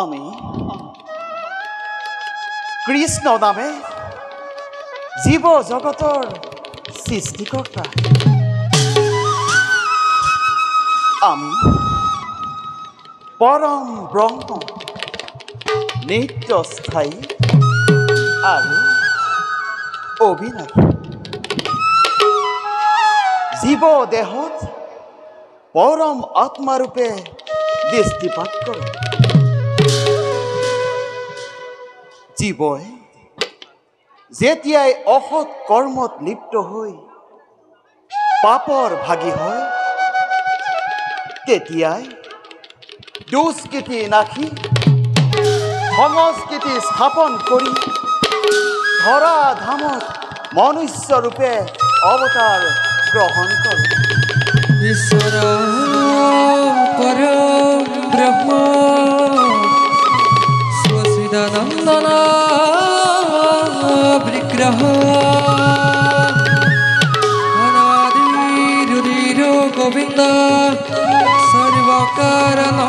আমি কৃষ্ণ নামে জীব জগতৰ সৃষ্টিকৰ্তা। আমি পৰম ব্ৰহ্ম নিত্যস্থায়ী আৰু অবিনাশী। জীৱ দেহত পৰম আত্মাৰূপে দৃষ্টিপাত কৰে। জীৱই যেতিয়াই অসৎ কৰ্মত লিপ্ত হৈ পাপৰ ভাগী হয়, তেতিয়াই দুষ্কৃতি নাশী সংস্কৃতি স্থাপন কৰি ধৰা ধামত মনুষ্যৰূপে অৱতাৰ গ্ৰহণ কৰে। ঈশ্বৰ পৰম ব্ৰহ্ম নন্দন বিগ্ৰহ অনাদিৰ গোবিন্দ সৰ্বকাৰণ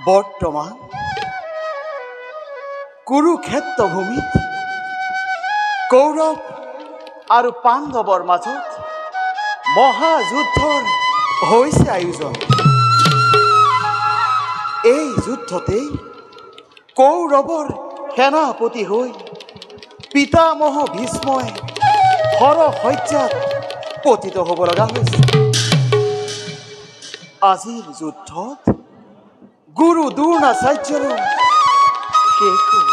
বৰ্তমান কুৰুক্ষেত্ৰ ভূমিত কৌৰৱ আৰু পাণ্ডৱৰ মাজত মহাযুদ্ধৰ হৈছে আয়োজন। এই যুদ্ধতেই কৌৰৱৰ সেনাপতি হৈ পিতামহ ভীষ্মই হৰশয্যাত পতিত হ'ব লগা হৈছে। আজিৰ যুদ্ধত গুৰু দ্ৰোণাচাৰ্যৰো শেষ হ'ল।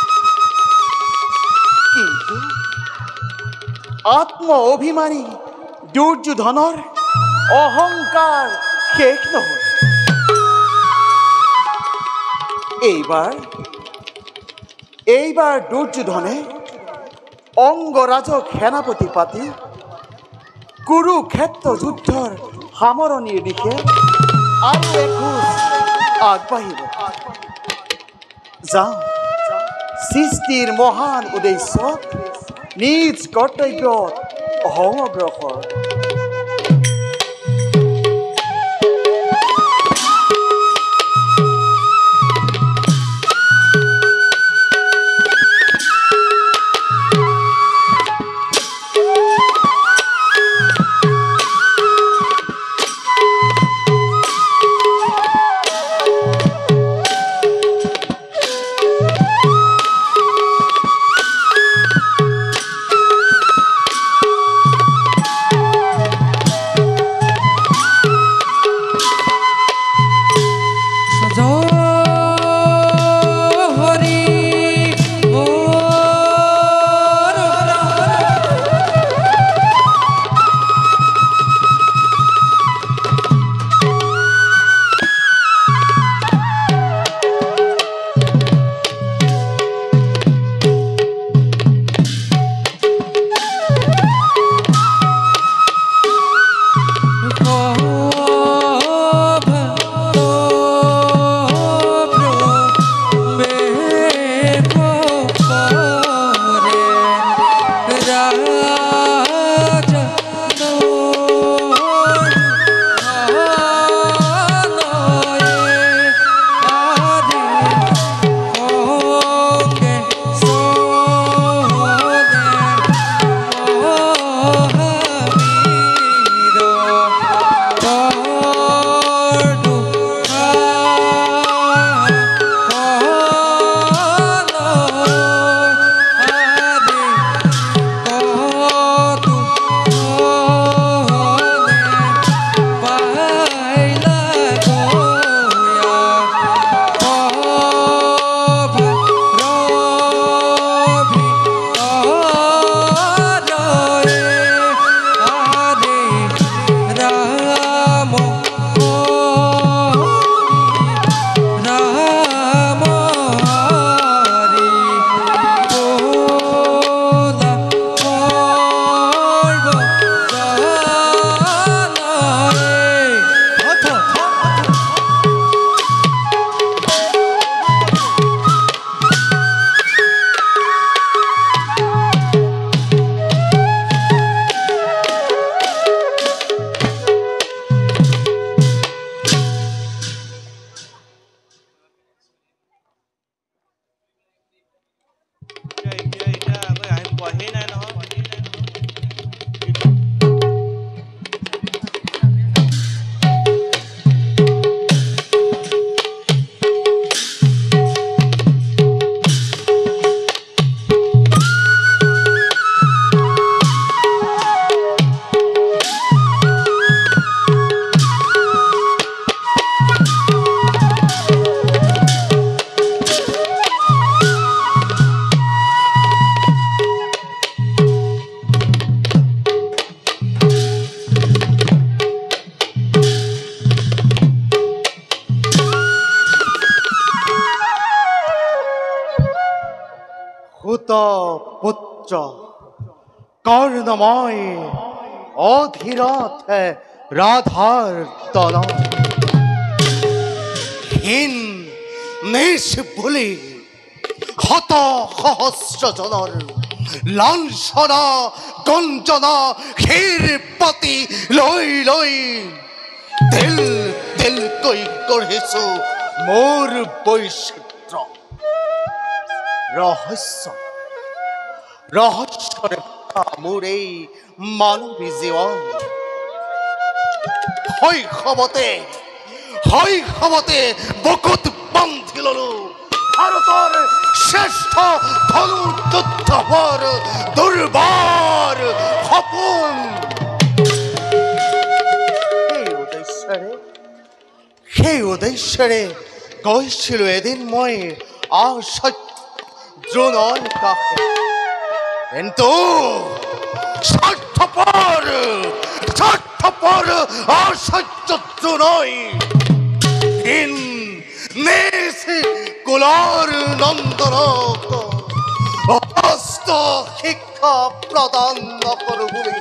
কিন্তু আত্ম অভিমানী দুৰ্যোধনৰ অহংকাৰ শেষ নহয়। এইবাৰ দুৰ্যোধনে অংগৰাজক সেনাপতি পাতি কুৰুক্ষেত্ৰ যুদ্ধৰ সামৰণিৰ দিশে আৰু এখোজ আগবাঢ়িব। যাওঁ সৃষ্টিৰ মহান উদ্দেশ্যত নিজ কৰ্তব্যত হওঁ অগ্ৰসৰ। পুত্ৰ কৰ্ণময় অধীৰথ ৰাধাৰ তনয় হীন নিশ বলি হত সহস্ৰ জনৰ লাঞ্ছনা গঞ্জনা ক্ষীৰপতি লৈ লৈ দিল দিল কৈ কৰিছো মোৰ বৈচিত্ৰ ৰহস্য ৰহস্যৰে মোৰ এই মানবী জীবন শৈশৱতে বুকুত বান্ধি ললো ভাৰতৰ শ্ৰেষ্ঠ ধনুৰ্যুদ্ধৰ দুৰ্বাৰ সপোন সেই উদ্দেশ্যৰে গৈছিলো এদিন মই অসত্য দ্ৰোণৰ কাষে কিন্তু স্বাৰ্থপৰ অসহ্য দ্ৰোণই নিজ কুলৰ নন্দনক অস্ত শিক্ষা প্ৰদান নকৰো বুলি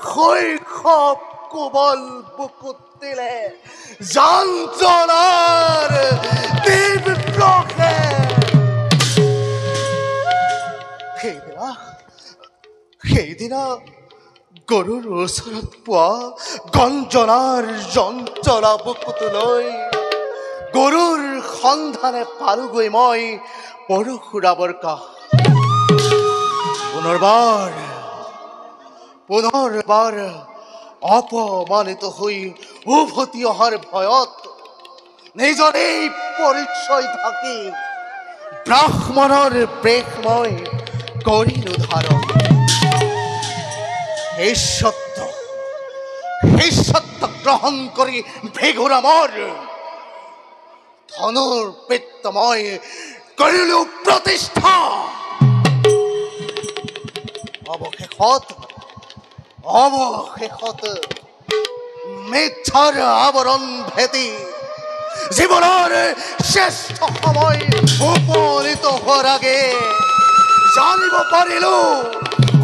শৈশৱ কোমল বুকুত দিলে যন্ত্ৰণাৰ তীব্ৰকে সেইদিনা গৰুৰ ওচৰত পোৱা গঞ্জনাৰ যন্ত্ৰণা বুকুত লৈ গৰুৰ সন্ধানে পালোগৈ মই পৰশুৰামৰ কাষ পুনৰবাৰ অপমানিত হৈ উভতি অহাৰ ভয়ত নিজৰে পৰিচয় ঢাকি ব্ৰাহ্মণৰ বেশ মই কৰিলো ধাৰণ সেই সত্য গ্ৰহণ কৰি ভেগুৰামৰ ধনুৰ পিত্ত মই কৰিলো প্ৰতিষ্ঠা অৱশেষত মিথ্যাৰ আৱৰণ ভেদি জীৱনৰ শ্ৰেষ্ঠ সময় উপনীত হোৱাৰ আগে জানিব পাৰিলো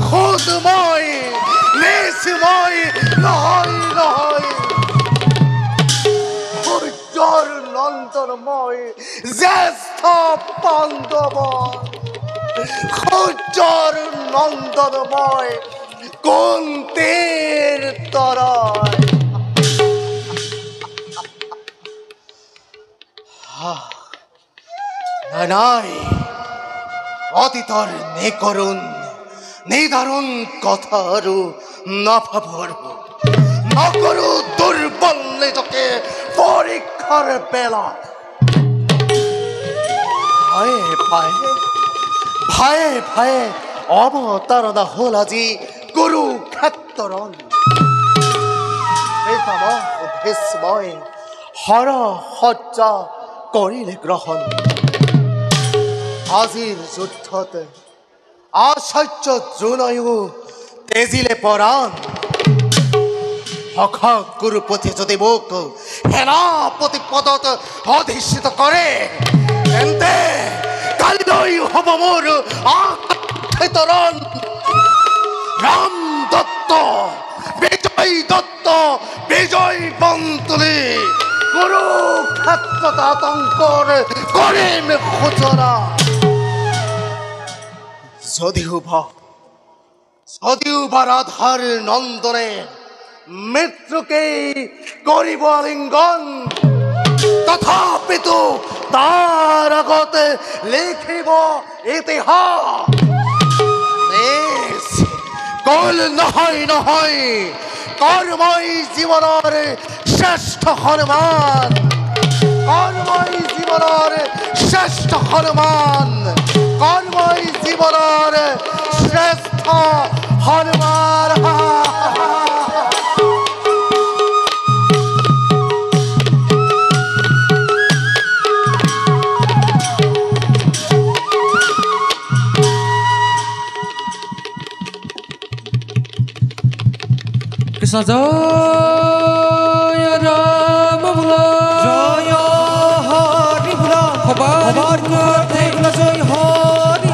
খোদ মই নহয় সূৰ্যৰ নন্দন মই জ্যেষ্ঠ পাণ্ডৱ খোঁজর নন্দনময় কুন্তের তরয়। নাই অতীতর নেকরুণ নিদারুণ কথারু না ভাবর নকরু দুর্বল নিজকে পরীক্ষার বেলা ভয়ে ভয়ে ভয়ে ভয়ে অবতারণা হল আজি কুরুক্ষেত্ররণ। ভীষ্ময় হর সজ্জা কৰিলে গ্ৰহণ। আজিৰ যুদ্ধত আচাৰ্য দ্ৰোণয়ো তেজিলে পৰাণ। সখা গুৰুপতি যদি মোক সেনাপতি পদত অধিষ্ঠিত কৰে তেন্তে কালিলৈ হ'ব মোৰ আতৰণ। ৰাম দত্ত বিজয় দত্ত বিজয় বন্তুলি কুৰুক্ষেত্ৰত আতংকৰ কৰিম সূচনা। যদিওবা ৰাধাৰ নন্দনে মৃত্যুকেই কৰিব আলিংগন তথাপিতো তাৰ আগত লিখিব ইতিহাস। কল নহয় নহয় কৰ্মই জীৱনৰ শ্ৰেষ্ঠ সন্মান। কৰ্মই জীৱনৰ শ্ৰেষ্ঠ সন্মান। কৰ্মই জীৱনৰ শ্ৰেষ্ঠ সন্মান। কৃষ্ণ জয় ৰাম বোলা জয় হৰি বোলা সবাৰ কৰতে জয় হৰি।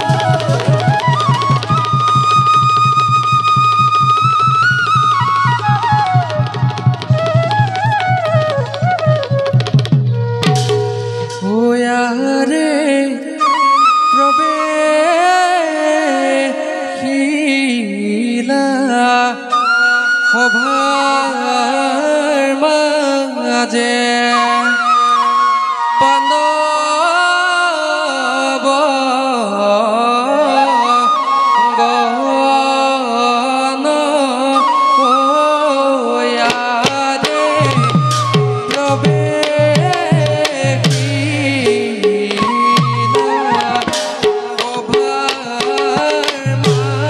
ওয়াৰে প্ৰবেশিলা সভাৰ মাজে পাণ্ডৱ গণ ইয়াৰে প্ৰৱেশিলা সভাৰ মাজে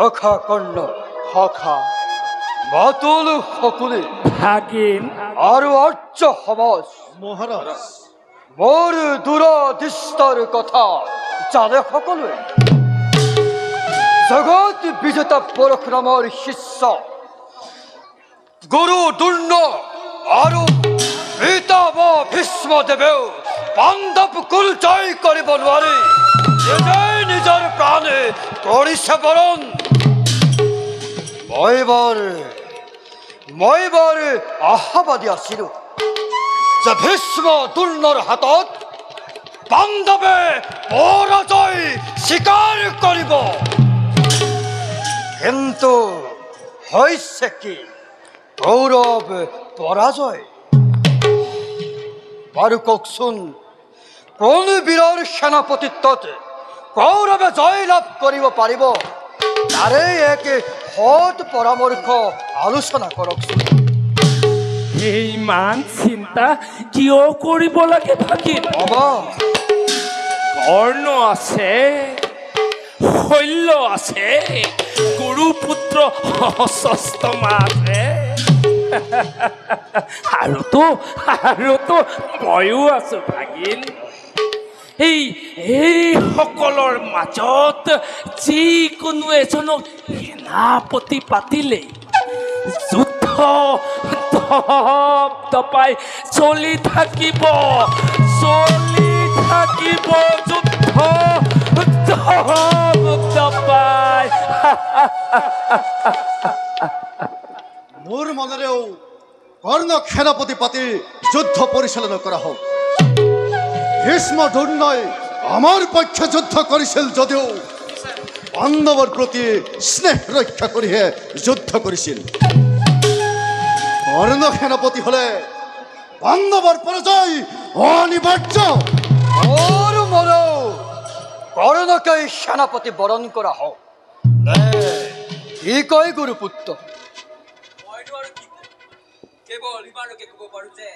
সখা কৰ্ণ সখা মাতুল সকলে ভাগিন আৰু অৰ্য সমাজ মহাৰাজ মোৰ দূৰদৃষ্টৰ কথা জানে সকলোৱে জগত বিজেতা পৰশুৰামৰ শিষ্য গুৰু দ্ৰোণ আৰু পিতামহ ভীষ্মদেৱেও পাণ্ডৱ কুল জয় কৰিব নোৱাৰি নিজেই নিজৰ প্ৰাণে কৰিছে বৰণ মই বৰ আশাবাদী আছিলো যে ভীষ্ম দ্ৰোণৰ হাতত পাণ্ডৱে পৰাজয় স্বীকাৰ কৰিব কিন্তু হৈছে কি কৌৰৱ পৰাজয় বাৰু কওকচোন কোন বীৰৰ সেনাপতিত্বত কৌৰৱে জয় লাভ কৰিব পাৰিব তাৰে এক সৎ পৰামৰ্শ আলোচনা কৰকচোন ইমান চিন্তা কিয় কৰিব লাগে ভাগিন বাবা কৰ্ণ আছে শল্য আছে গুৰুপুত্ৰ ষষ্ঠমা আছে আৰুতো ময়ো আছো ভাগিন এই সকলৰ মাজত যিকোনো এজনক সেনাপতি পাতিলেই যুদ্ধ দপাই চলি থাকিব যুদ্ধ দপাই মোৰ মনেৰেও কৰ্ণক সেনাপতি পাতি যুদ্ধ পৰিচালনা কৰা হওক ভীষ্ম দ্ৰোণই আমাৰ পক্ষে যুদ্ধ কৰিছিল যদিও পাণ্ডৱৰ প্ৰতি স্নেহ ৰক্ষা কৰিহে যুদ্ধ কৰিছিল কৰ্ণ সেনাপতি হলে পাণ্ডৱৰ পৰাজয় অনিবাৰ্য মোৰ মনো কৰ্ণকেই সেনাপতি বৰণ কৰা হওক কি কয় গুৰুপুত্ৰ কেৱল ইমানকে ক'ব পাৰোঁ যে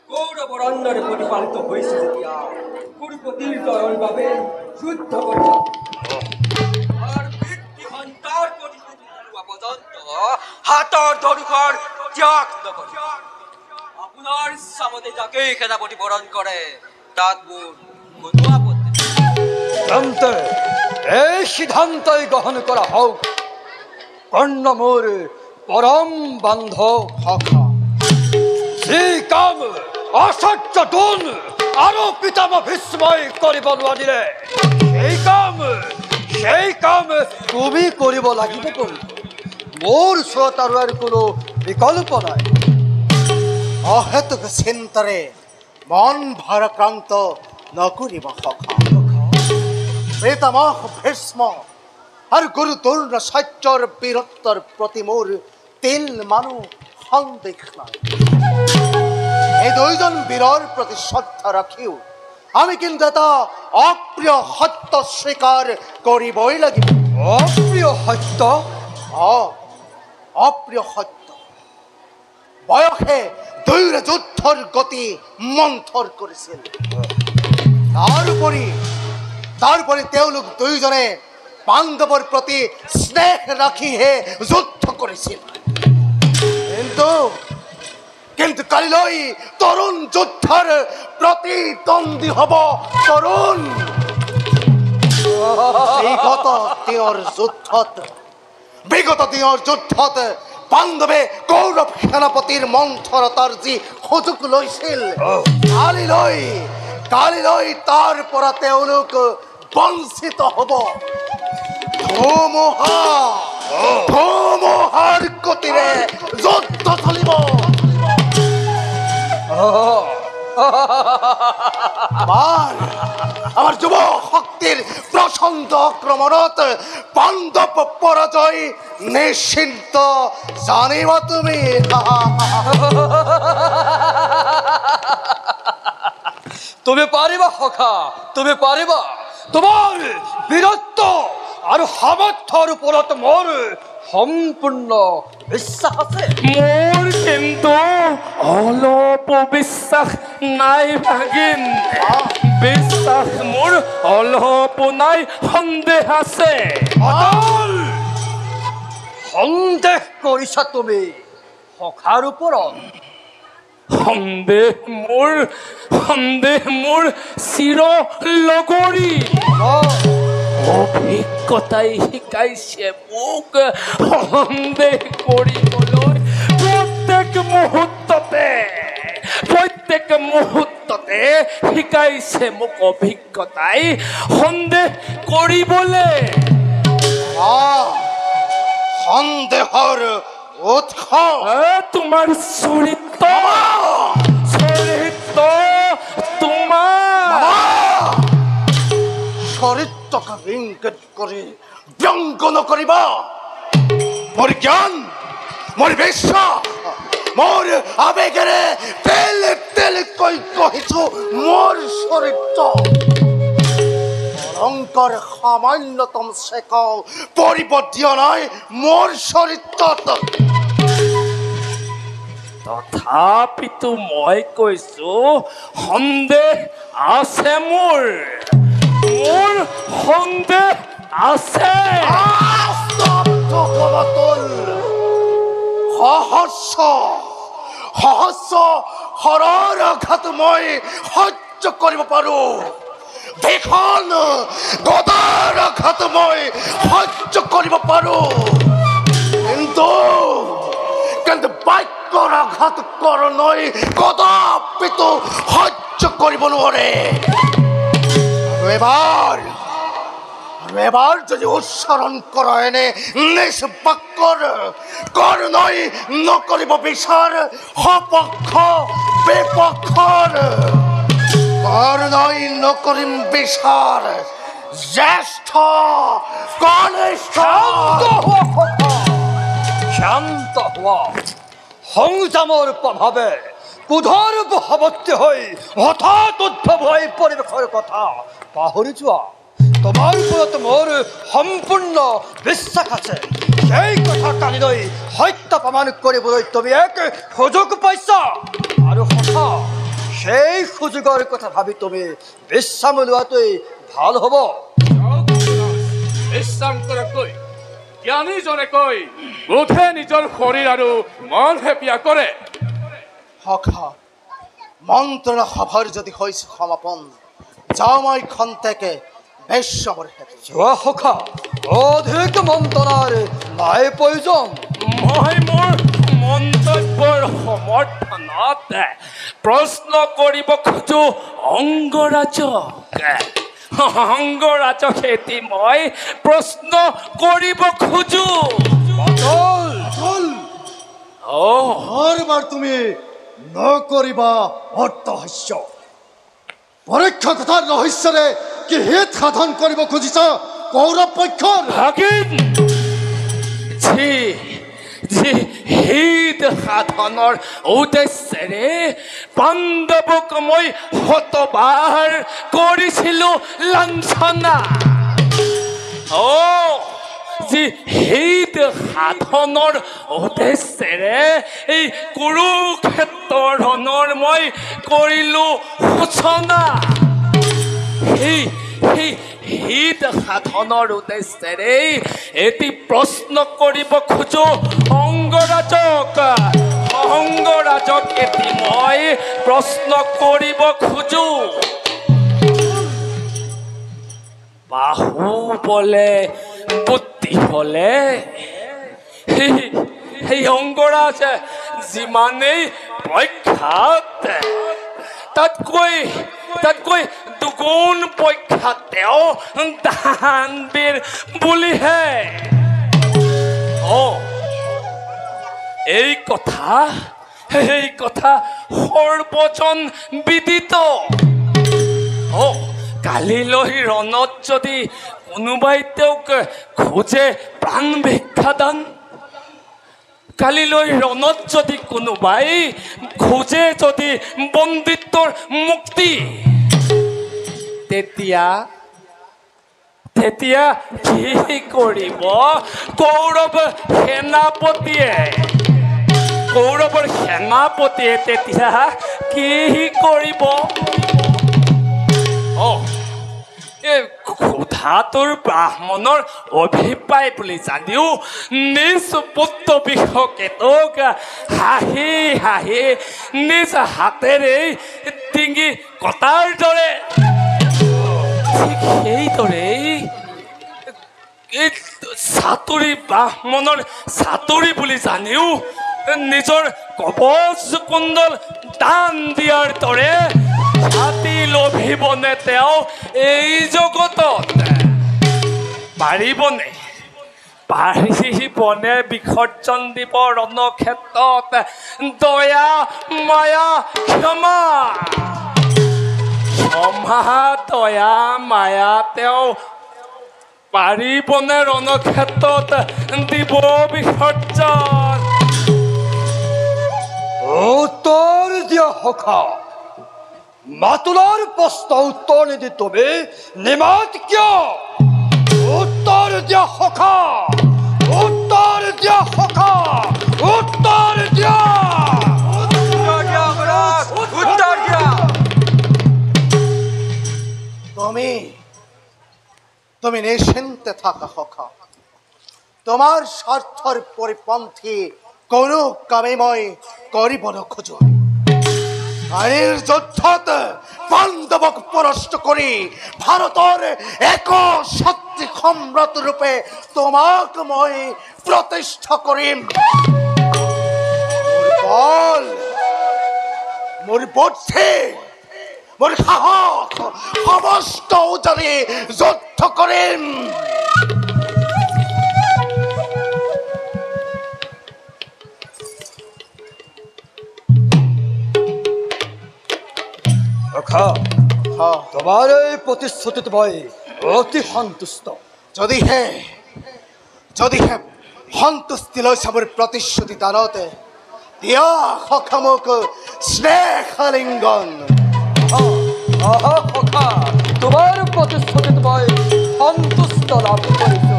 কৌৰৱৰ অন্নৰে প্ৰতিপালিত হৈছে যেতিয়া কুৰুপতিৰ জয়ৰ বাবে যুদ্ধ কৰিব আৰু পিতৃসন্তাৰ প্ৰতিশোধ লোৱা পৰ্যন্ত হাতৰ ধনুষৰ ত্যাগ নকৰে আপোনাৰ ইচ্ছামতে যাকেই সেনাপতি বৰণ কৰে তাত মোৰ কোনো আপত্তি তেন্তে এই সিদ্ধান্তই গ্ৰহণ কৰা হওক কৰ্ণ মোৰ পৰম বান্ধৱ সখা যি কাম আচাৰ্য দ্ৰোণ আৰু পিতামহ ভীষ্মই কৰিব নোৱাৰিলে সেই কাম তুমি কৰিব লাগিব মোৰ ওচৰত আৰু কোনো বিকল্প নাই অহেতুক চিন্তাৰে মন ভাৰাক্ৰান্ত নকৰিব সখা পিতামহ ভীষ্ম আৰু গুৰু দ্ৰোণ সত্যৰ বীৰত্বৰ প্ৰতি মোৰ তিল মানুহ সন্দেহ নাই এই দুইজন বীৰৰ প্ৰতি শ্ৰদ্ধা ৰাখিও আমি কিন্তু এটা অপ্ৰিয় সত্য স্বীকাৰ কৰিবই লাগিব অপ্ৰিয় সত্য অপ্ৰিয় সত্য বয়সে দুয়োৰে যুদ্ধৰ গতি মন্থৰ কৰিছিল তাৰোপৰি তেওঁলোক দুয়োজনে পাণ্ডৱৰ প্ৰতি স্নেহ ৰাখিহে যুদ্ধ কৰিছিল কিন্তু কালিলৈ তৰুণ যুদ্ধৰ প্ৰতিদ্বন্দ্বী হ'ব তৰুণ বিগত তেওঁৰ যুদ্ধত পাণ্ডৱে কৌৰৱ সেনাপতিৰ মন্থৰতাৰ যি সুযোগ লৈছিল কালিলৈ তাৰ পৰা তেওঁলোক বঞ্চিত হ'ব ধুমুহাৰ গতিৰে যুদ্ধ চলিব আমাৰ যুৱ শক্তিৰ প্ৰচণ্ড আক্ৰমণত পাণ্ডৱ পৰাজয় নিশ্চিন্ত জানিবা তুমি তুমি পাৰিবা সখা তুমি পাৰিবা তোমাৰ বীৰত্ব আৰু সামৰ্থ্যৰ ওপৰত মোৰ সম্পূৰ্ণ বিশ্বাস আছে মোৰ কিন্তু অলপ বিশ্বাস নাই ভাগিন বিশ্বাস মোৰ অলপ নাই সন্দেহ আছে অটল সন্দেহ কৰিছা তুমি সখাৰ ওপৰত সন্দেহ মোৰ চিৰ লগৰী অভিজ্ঞতাই শিকাইছে মোক সন্দেহ কৰিবলৈ প্ৰত্যেক মুহূৰ্ততে শিকাইছে মোক অভিজ্ঞতাই সন্দেহ কৰিবলৈ সন্দেহৰ উৎস তোমাৰ চৰিত্ৰ তোমাৰ চৰিত্ৰক ইংগিত কৰি ব্যংগ নকৰিবা মোৰ জ্ঞান মোৰ বিশ্বাস মোৰ আবেগেৰে তেল কৈছো মোৰ চৰিত্ৰ অলংকাৰ সামান্যতম চেকাও পৰিব দিয়া নাই মোৰ চৰিত্ৰত তথাপিতো মই কৈছো সন্দেহ আছে মোৰ সন্দেহ আছে সহস্ৰ শৰৰ আঘাত মই সহ্য কৰিব পাৰো ভীষণ গদাৰ আঘাত মই সহ্য কৰিব পাৰো কিন্তু বাক্যৰ আঘাত কৰণৈ কদাপিতো সহ্য কৰিব নোৱাৰে এবাৰ যদি উচ্চাৰণ কৰা এনে নিজ বাক্যৰ কৰণৈ নকৰিব বিচাৰ সপক্ষ বিপক্ষৰ কৰণৈ নকৰিম বিচাৰ জ্যেষ্ঠ কনিষ্ঠ শান্ত হোৱা সংযমৰ প্ৰভাৱে ক্ৰোধৰ বশৱৰ্তী হৈ হঠাৎ উদ্ভৱ হৈ পৰিৱেশৰ কথা পাহৰি যোৱা তোমাৰ ওপৰত মোৰ সম্পূৰ্ণ বিশ্বাস আছে সেই কথা কালিলৈ সত্য প্ৰমাণ কৰিবলৈ তুমি এক সুযোগ পাইছা আৰু সঁচা সেই সুযোগৰ কথা ভাবি তুমি বিশ্ৰাম লোৱাটোৱেই ভাল হ'ব বিশ্ৰাম কৰাকৈ জ্ঞানীজনে কৈ বোধে নিজৰ শৰীৰ আৰু মন হেপিয়া কৰে সখা মন্ত্ৰণা সভাৰ যদি হৈছে সমাপন যাওঁ মই খন্তেকে বেশ্যমৰ যোৱা সখা অধিক মন্ত্ৰণাৰ নাই প্ৰয়োজন মই মোৰ মন্তব্যৰ সমৰ্থনত প্ৰশ্ন কৰিব খোজো অংগৰাজক এটি মই প্ৰশ্ন কৰিব খোজো বাৰ তুমি নকৰিবা অৰ্থহাস্য পৰীক্ষা কথাৰ ৰহস্যৰে কি হিত সাধন কৰিব খুজিছা কৌৰৱ পক্ষৰ ভাগিন যি হিত সাধনৰ উদ্দেশ্যেৰে পাণ্ডৱক মই শতবাৰ কৰিছিলো লাঞ্ছনা যি হিত সাধনৰ উদ্দেশ্যেৰে এই কুৰুক্ষেত্ৰ ৰণৰ মই কৰিলো সূচনা সেই হিত সাধনৰ উদ্দেশ্যেৰে এটি প্ৰশ্ন কৰিব খোজো অংগৰাজক এটি মই প্ৰশ্ন কৰিব খোজো বাহু বলে বুদ্ধি হলে সেই অংগৰাজ যিমানেই প্ৰখ্যাত তাতকৈ দুগুণ প্ৰখ্যাত তেওঁ দানবীৰ বুলিহে এই কথা সৰ্বজন বিদিত কালিলৈ ৰণত যদি কোনোবাই তেওঁক খোজে প্ৰাণ ভিক্ষাদান কালিলৈ ৰণত যদি কোনোবাই খোজে যদি বন্দিত্বৰ মুক্তি তেতিয়া কি কৰিব কৌৰৱৰ সেনাপতিয়ে তেতিয়া কি কৰিব এই কথা ভাতৰ ব্ৰাহ্মণৰ অভিপ্ৰায় বুলি জানিও নিজ পুত্ৰ বিষকেতক হাঁহি হাঁহি নিজ হাতেৰে ডিঙি কটাৰ দৰে ঠিক সেইদৰেই চাতুৰি ব্ৰাহ্মণৰ চাতুৰি বুলি জানিও নিজৰ কবচ কুণ্ডল দান দিয়াৰ দৰে ছাতি লভিবনে তেওঁ এই জগতত পাৰিবনে বিসৰ্জন দিব ৰণক্ষেত্ৰত দয়া মায়া ক্ষমা দয়া মায়া তেওঁ পাৰিবনে ৰণক্ষেত্ৰত দিব বিসৰ্জন উত্তৰ দিয়া সখা মাতুলৰ প্ৰশ্ন উত্তৰ নিদি তুমি নিমাত কিয় উত্তৰ দিয়া সখা উত্তৰ দিয়া সখা উত্তৰ দিয়া উত্তৰ দিয়া তুমি নিশ্চিন্তে থাকা সখা তোমাৰ স্বাৰ্থৰ পৰিপন্থী কোনো কামে মই কৰিব নোখোজো আইৰ যুদ্ধত পাণ্ডৱক পৰাস্ত কৰি ভাৰতৰ এক শক্তি সম্ৰাট ৰূপে তোমাক মই প্ৰতিষ্ঠা কৰিম মোৰ বল মোৰ বুদ্ধি মোৰ সাহস সমস্ত উজাৰি যুদ্ধ কৰিম তোমাৰ এই প্ৰতিশ্ৰুতিত মই অতি সন্তুষ্ট যদিহে সন্তুষ্টি লৈছে মোৰ প্ৰতিশ্ৰুতি দানতে দিয়া সখা মোক স্নেহালিংগন তোমাৰ প্ৰতিশ্ৰুতিত মই সন্তুষ্ট লাভ কৰিছো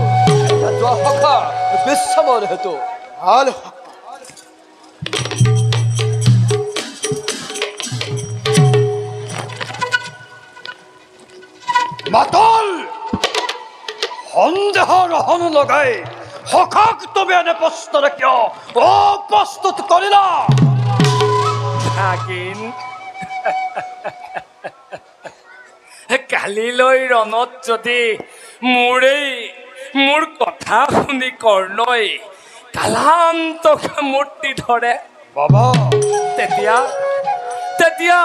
যোৱা সখা বিশ্ৰামৰ হেতু ভাল মাতল সন্দেহ ৰহন লগাই সখাক তুমি এনে প্ৰশ্নৰে কিয় অপ্ৰস্তুত কৰিলা ভাগিন কালিলৈ ৰণত যদি মোৰ কথা শুনি কৰ্ণই কালান্তক মূৰ্তি ধৰে বাবা তেতিয়া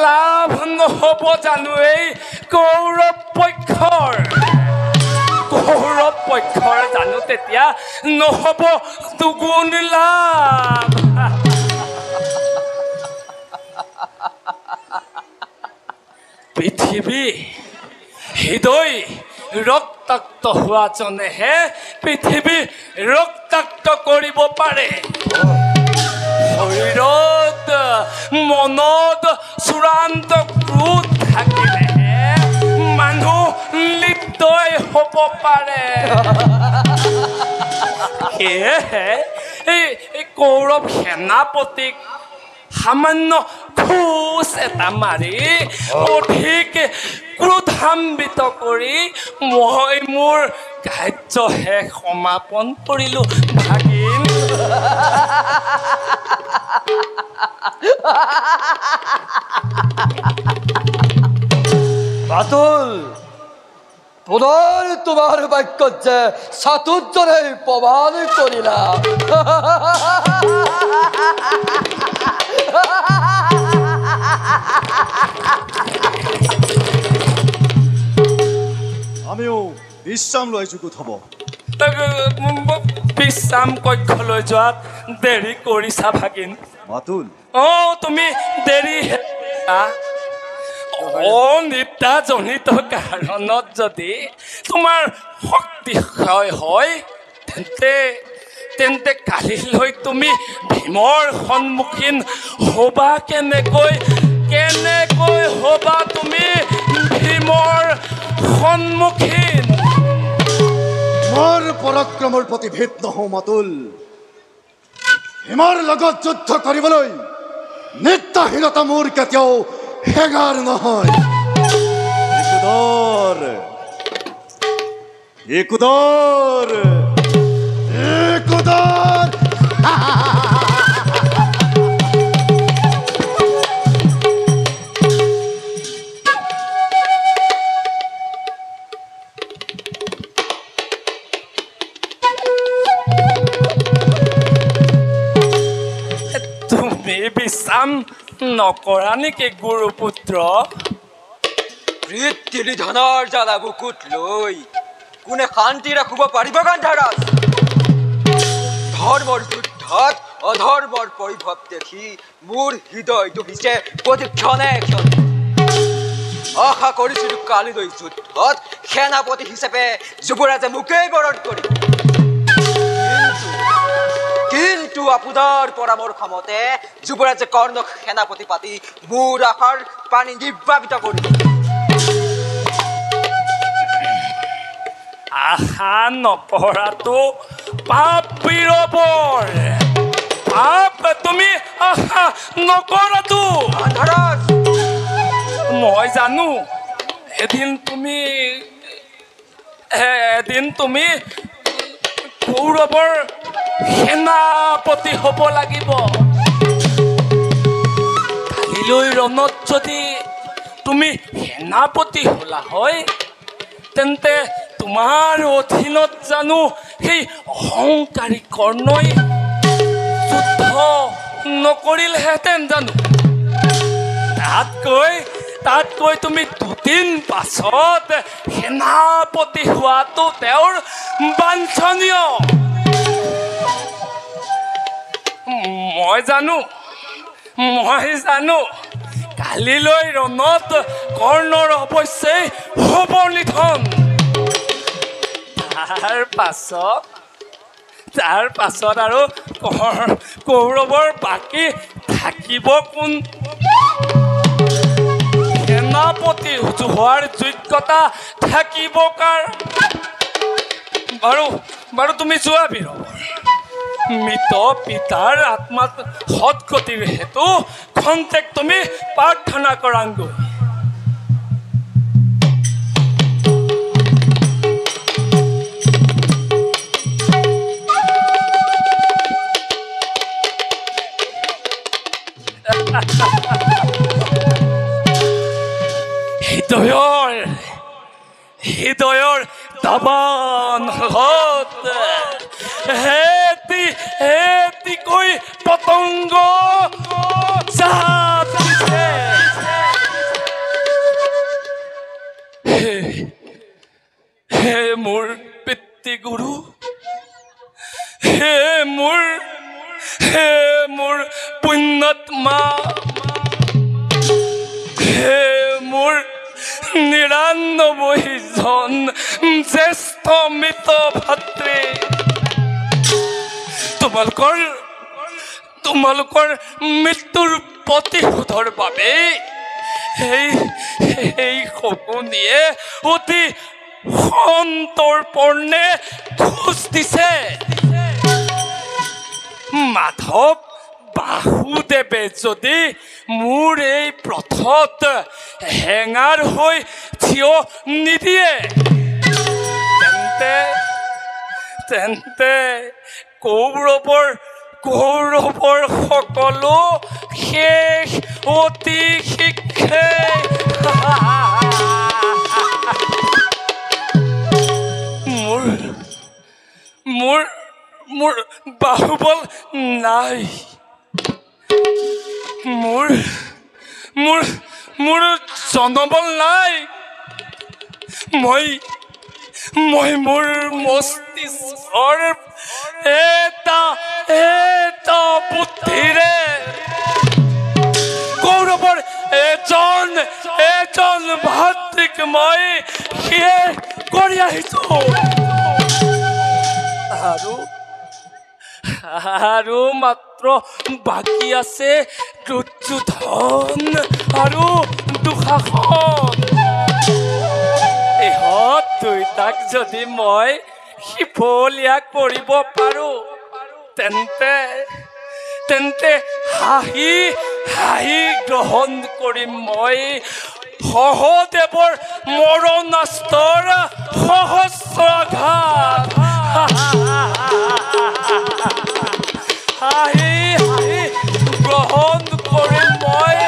লাভ নহ'ব জানো এই কৌৰৱ পক্ষৰ জানো তেতিয়া নহ'ব দুগুণ লাভ পৃথিৱী হৃদয় ৰক্তাক্ত হোৱাজনেহে পৃথিৱী ৰক্তাক্ত কৰিব পাৰে শৰীৰত মনত চূড়ান্ত ক্ৰোধ থাকিলেহে মানুহ লিপ্তই হ'ব পাৰে সেয়েহে এই কৌৰৱ সেনাপতিক সামান্য খোজ এটা মাৰি অধিক ক্ৰোধান্বিত কৰি মই মোৰ কাৰ্যহে সমাপন কৰিলোঁ ভাগিন বাতুল পুনৰ তোমাৰ বাক্যত যে চাতুৰ্যৰে প্ৰমাণ কৰিলা আমিও বিশ্ৰাম লৈ যুগুত হ'ব বিশ্ৰাম কক্ষলৈ যোৱাত দেৰি কৰিছা ভাগিন মাতুল তুমি দেৰি অনিদ্ৰাজনিত কাৰণত যদি তোমাৰ শক্তি ক্ষয় হয় তেন্তে কালিলৈ তুমি ভীমৰ সন্মুখীন হ'বা কেনেকৈ হ'বা তুমি ভীমৰ সন্মুখীন মোৰ পৰাক্ৰমৰ প্ৰতি ভেদ নহওঁ মাতুল ভীমৰ লগত যুদ্ধ কৰিবলৈ নিৰ্দাহীনতা মোৰ কেতিয়াও হেঙাৰ নহয় একোদৰ একোদৰ তুমি বিশ্ৰাম নকৰা নেকি গুৰুপুত্ৰ? পৃথিৱী ধনৰ জ্বালা বুকুত লৈ কোনে শান্তি ৰাখিব পাৰিব গান্ধাৰাজ? ধৰ্মৰ যুদ্ধত অধৰ্মৰ পৰিভৱ দেখি মোৰ হৃদয়টো হৈছে প্ৰতি ক্ষণে ক্ষণে। আশা কৰিছিলোঁ কালিলৈ যুদ্ধত সেনাপতি হিচাপে যুৱৰাজে মোকেই বৰণ কৰিব, কিন্তু আপোনাৰ পৰামৰ্শ মতে যুৱৰাজে কৰ্ণক সেনাপতি পাতি মোৰ আশাৰ পানী নিৰ্বাপিত কৰিব। আশা নকৰাটো পাপ বীৰবৰ, পাপ তুমি আশা নকৰাটো। গান্ধাৰাজ, মই জানো এদিন তুমি কৌৰৱৰ সেনাপতি হ'ব লাগিব। কালিলৈ ৰণত যদি তুমি সেনাপতি হ'লা হয়, তেন্তে তোমাৰ অধীনত জানো সেই অহংকাৰী কৰ্ণই যুদ্ধ নকৰিলহেঁতেন জানো? তাতকৈ তুমি দুদিন পাছত সেনাপতি হোৱাটো তেওঁৰ বাঞ্ছনীয়। মই জানো কালিলৈ ৰণত কৰ্ণৰ অৱশ্যেই হ'ব নিধন। তাৰ পাছত আৰু কৌৰৱৰ বাকী থাকিব কোন? সেনাপতি হোৱাৰ যোগ্যতা থাকিব কাৰ? বাৰু তুমি যোৱা বীৰবৰ, মৃত পিতাৰ আত্মাত সৎগতিৰ হেতু খন্তেক তুমি প্ৰাৰ্থনা কৰাংগৈ। হৃদয়ৰ দাবান হত হেতিকৈ পতংগ চাপ দিছে। হে মোৰ পিতৃগুৰু, হে মোৰ পুণ্যাত্মা, হে মোৰ ৯৯জন জ্যেষ্ঠ মৃত ভাতৃ, তোমালোকৰ মৃত্যুৰ প্ৰতিশোধৰ বাবে এই শকুনিয়ে অতি সন্তৰ্পণে খোজ দিছে। মাধৱ বাসুদেৱে যদি মোৰ এই পথত হেঙাৰ হৈ থিয় নিদিয়ে, তেন্তে কৌৰৱৰ সকলো শেষ অতি শীঘ্ৰে। মোৰ বাহুবল নাই, মোৰ জনবল নাই। মই মোৰ মস্তিষ্কৰ এটা বুদ্ধিৰে কৌৰৱৰ এজন ভাতৃক মই শেষ কৰি আহিছো। আৰু মাত্ৰ বাকী আছে দুৰ্যোধন আৰু দুঃশাসন। ইহঁত দুইটাক যদি মই সিফলীয়া কৰিব পাৰো, তেন্তে হাঁহি গ্ৰহণ কৰিম মই সহদেৱৰ মৰণাস্ত্ৰৰ সহস্ৰাঘাত হাঁহি হাঁহি গ্ৰহণ কৰিম মই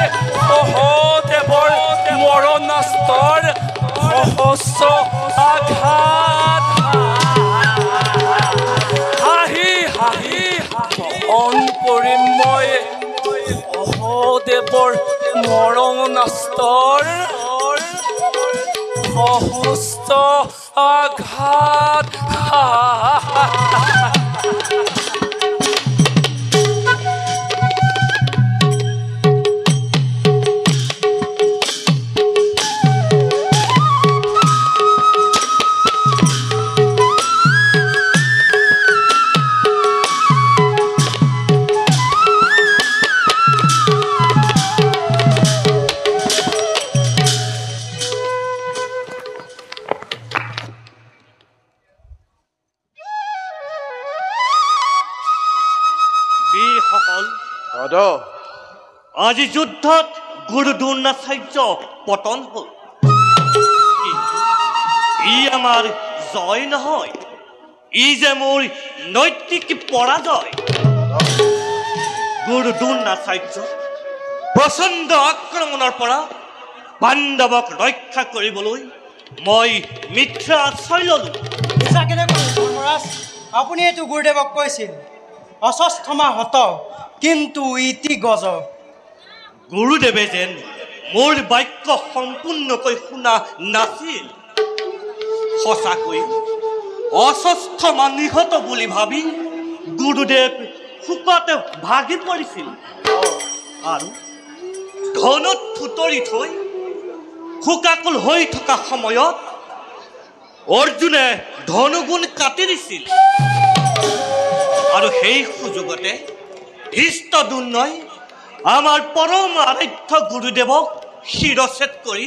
সহদেৱৰ মৰণাস্ত্ৰৰ সহস্ৰ আঘাত হাঁহি হাঁহি গ্ৰহণ কৰিম মই সহদেৱৰ মৰণাস্ত্ৰৰ সহস্ৰ আঘাত আজি যুদ্ধত গুৰু দ্ৰোণাচাৰ্য পতন হ'ল কিন্তু ই আমাৰ জয় নহয় ই যে মোৰ নৈতিক পৰাজয় গুৰু দ্ৰোণাচাৰ্য প্ৰচণ্ড আক্ৰমণৰ পৰা পাণ্ডৱক ৰক্ষা কৰিবলৈ মই মিথ্যা আশ্ৰয় ল'লো ধৰ্মৰাজ আপুনি এইটো গুৰুদেৱক কৈছিল অস্বস্থমা হত কিন্তু ইতি গজ গুৰুদেৱে যেন মোৰ বাক্য সম্পূৰ্ণকৈ শুনা নাছিল সঁচাকৈ অস্বস্থমা নিহত বুলি ভাবি গুৰুদেৱ শোকতে ভাগি পৰিছিল আৰু ধনত থুতৰি থৈ শোকাকুল হৈ থকা সময়ত অৰ্জুনে ধনুগুণ কাটি দিছিল আৰু সেই সুযোগতে ধৃষ্টদ্যুম্নই আমাৰ পৰম আৰাধ্য গুৰুদেৱক শিৰচ্ছেদ কৰি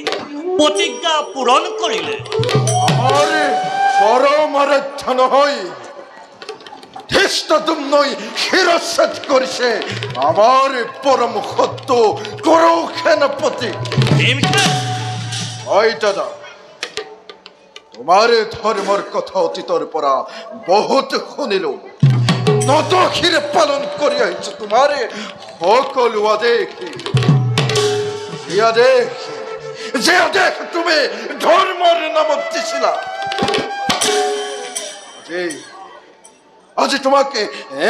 প্ৰতিজ্ঞা পূৰণ কৰিলে আমাৰ পৰম আৰাধ্য নহয় ধৃষ্টদ্যুম্নই শিৰচ্ছেদ কৰিছে আমাৰ পৰম শত্ৰু কৌৰৱ সেনাপতি হয় দাদা তোমাৰ ধৰ্মৰ কথা অতীতৰ পৰা বহুত শুনিলো নতশিৰে পালন কৰি আহিছো তোমাৰ সকলো আদেশ যে আদেশ তুমি ধৰ্মৰ নামত দিছিলা আজি তোমাকে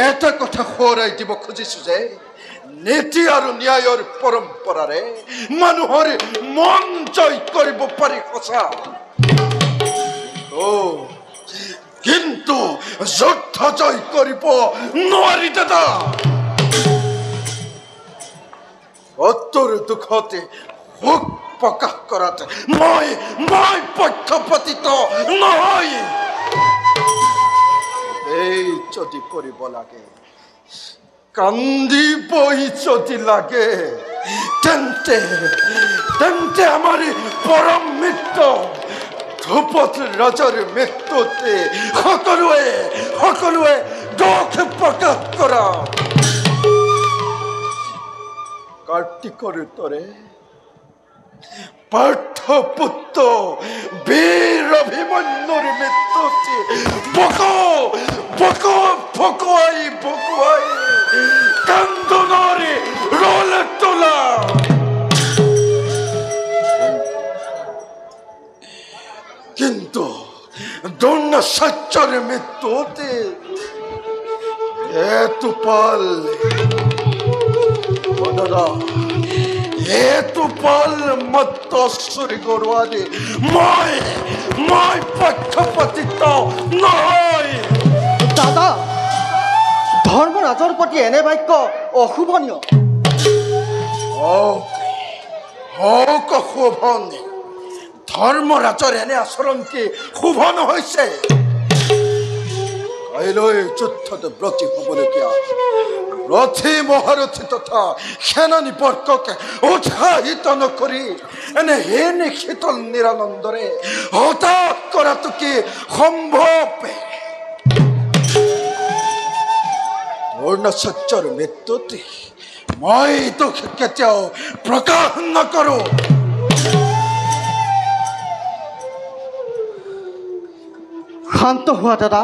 এটা কথা সোঁৱৰাই দিব খুজিছো যে নীতি আৰু ন্যায়ৰ পৰম্পৰাৰে মানুহৰ মন জয় কৰিব পাৰি সঁচা কিন্তু যুদ্ধ জয় কৰিব নোৱাৰি দাদা সত্যৰ দুখতে সুখ প্ৰকাশ কৰাত মই পক্ষপাতিত নহয় এই যদি কৰিব লাগে কান্দিবই যদি লাগে তেন্তে আমাৰ পৰম মিত্ৰ ধ্ৰুপদ ৰাজাৰ মৃত্যুতে সকলোৱে দুখ প্ৰকাশ কৰা কাৰ্তিকৰ দৰে পাৰ্থপুত্ৰ বীৰ অভিমন্যুৰ মৃত্যুতে বকুৱাই কান্দোনেৰে ৰোল তোলা কিন্তু দ্ৰোণাচাৰ্যৰ মৃত্যুতে এটোপাল মাত্ৰ চুৰি কৰোৱাৰে মই পক্ষপাতিত নহয় দাদা ধৰ্মৰাজৰ প্ৰতি এনে বাক্য অশোভনীয় অশোভনীয় ধৰ্মৰাজৰ এনে আচৰণ কি শুভ নহৈছে কাইলৈ যুদ্ধত ব্ৰতী হ'বলগীয়া ৰথী মহাৰথী তথা সেনানী বৰ্গকে উৎসাহিত নকৰি এনে হেনে শীতল নিৰানন্দৰে হতাশ কৰাটো কি সম্ভৱ দ্ৰোণাচাৰ্যৰ মৃত্যুতে মই দুখ কেতিয়াও প্ৰকাশ নকৰো শান্ত হোৱা দাদা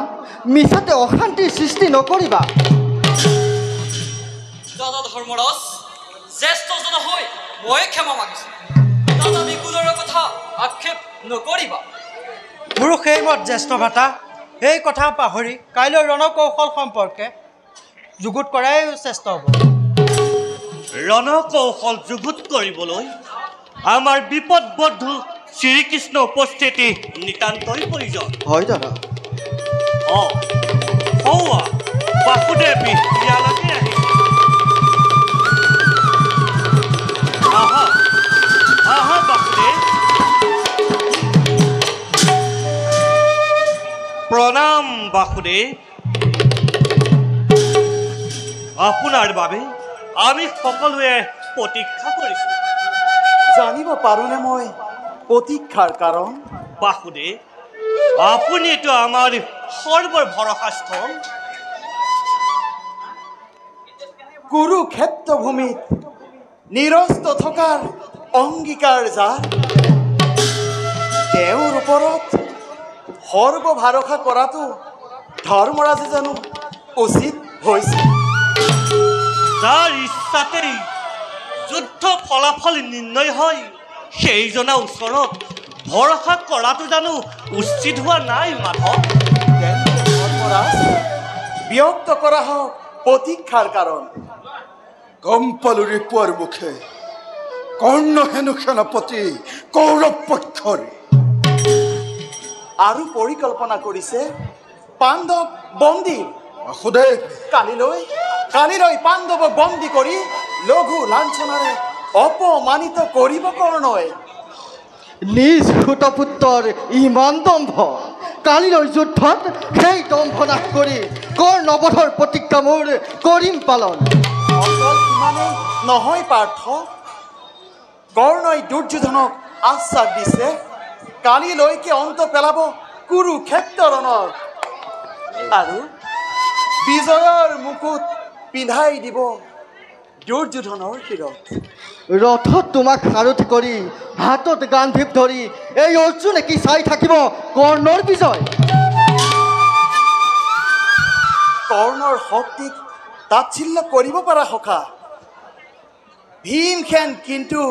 মিছাতে অশান্তিৰ সৃষ্টি নকৰিবা দাদা ধৰ্মৰাজ জ্যেষ্ঠজন হৈ মই ক্ষমা মাগিছোঁ দাদা বিকুলৰ কথা আক্ষেপ নকৰিবা মোৰো সেই মত জ্যেষ্ঠ ভাতা এই কথা পাহৰি কাইলৈ ৰণকৌশল সম্পৰ্কে যুগুত কৰাই চেষ্টা হ'ব ৰণকৌশল যুগুত কৰিবলৈ আমাৰ বিপদ বন্ধু শ্ৰীকৃষ্ণ উপস্থিতি নিতান্তই প্ৰয়োজন হয় দাদা হৌৱা বাসুদেৱী ইয়ালৈকে আহিছে আহা আহা বাসুদেৱ প্ৰণাম বাসুদেৱ আপোনাৰ বাবে আমি সকলোৱে প্ৰতীক্ষা কৰিছোঁ জানিব পাৰোঁনে মই প্ৰতীক্ষাৰ কাৰণ বাসুদেৱ আপুনিতো আমাৰ সৰ্বৰ ভৰসাস্থল কুৰুক্ষেত্ৰ ভূমিত নিৰস্ত থকাৰ অংগীকাৰ যাৰ তেওঁৰ ওপৰত সৰ্বভৰসা কৰাটো ধৰ্মৰাজে জানো উচিত হৈছে যাৰ ইচ্ছাতেই যুদ্ধ ফলাফল নিৰ্ণয় হয় সেইজনৰ ওচৰত ভৰসা কৰাটো জানো উচিত হোৱা নাই মাধৱ ধৰ্মৰাজ ব্যক্ত কৰা হওক প্ৰতীক্ষাৰ কাৰণ গম পালো ৰিপুৱাৰ মুখে কৰ্ণ হেনো সেনাপতি কৌৰৱ পক্ষৰ আৰু পৰিকল্পনা কৰিছে পাণ্ডৱ বন্দীৰ বাসুদেৱ কালিলৈ পাণ্ডৱক বন্দী কৰি লঘু লাঞ্ছনাৰে অপমানিত কৰিব কৰ্ণই নিজ সুতপুত্ৰৰ ইমান দম্ভ কালিলৈ যুদ্ধত সেই দম্ভ নাশ কৰি কৰ্ণবধৰ প্ৰতিজ্ঞা মোৰ কৰিম পালন অকল ইমানেই নহয় পাৰ্থ কৰ্ণই দুৰ্যোধনক আশ্বাস দিছে কালিলৈকে অন্ত পেলাব কুৰুক্ষেত্ৰ ৰণৰ আৰু বিজয়ৰ মুকুট পিন্ধাই দিব দুৰ্যোধনৰ শিৰত ৰথত তোমাক সাৰথি কৰি হাতত গান্ধীপ ধৰি এই অৰ্জুনে কি চাই থাকিব কৰ্ণৰ বিজয় কৰ্ণৰ শক্তিক তাচ্ছিল্য কৰিব পৰা সখা ভীমসেন কিন্তু